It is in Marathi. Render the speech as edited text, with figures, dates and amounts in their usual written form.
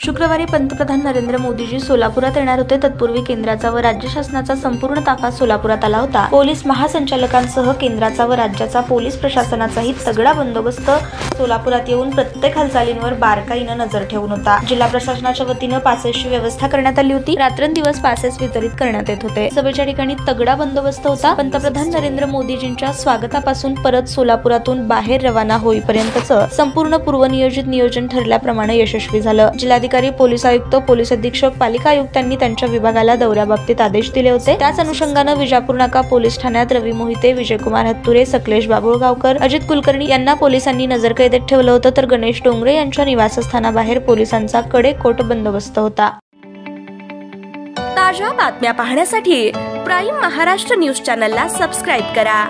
शुक्रवारी पंतप्रधान नरेंद्र मोदीजी सोलापुरात येणार होते। तत्पूर्वी केंद्राचा व राज्य शासनाचा संपूर्ण ताफा सोलापुरात आला होता। पोलीस महासंचालकांसह केंद्राचा व राज्याचा पोलीस प्रशासनाचाही तगडा बंदोबस्त सोलापुरात येऊन प्रत्येक हालचालींवर बारकाईने नजर ठेवून होता। जिल्हा प्रशासनाच्या वतीने पासेसची व्यवस्था करण्यात आली होती। रात्रंदिवस पासेस वितरित करण्यात येत होते। सभेच्या ठिकाणी तगडा बंदोबस्त होता। पंतप्रधान नरेंद्र मोदीजींच्या स्वागतापासून परत सोलापुरातून बाहेर रवाना होईपर्यंतचं संपूर्ण पूर्वनियोजित नियोजन ठरल्याप्रमाणे यशस्वी झालं। जिल्हाधिकारी, पोलीस आयुक्त, पोलीस अधीक्षक, पालिका आयुक्तांनी त्यांच्या विभागाला दौऱ्याबाबतीत आदेश दिले होते। त्याच अनुषंगाने विजापूर नाका पोलीस ठाण्यात रवी मोहिते, विजयकुमार हत्तुरे, सकलेश बाबुळगावकर, अजित कुलकर्णी यांना पोलिसांनी नजरकैदेत ठेवलं होतं, तर गणेश डोंगरे यांच्या निवासस्थानाबाहेर पोलिसांचा कडेकोट बंदोबस्त होता। ताज्या बातम्या पाहण्यासाठी प्राईम महाराष्ट्र न्यूज चॅनलला सबस्क्राईब करा।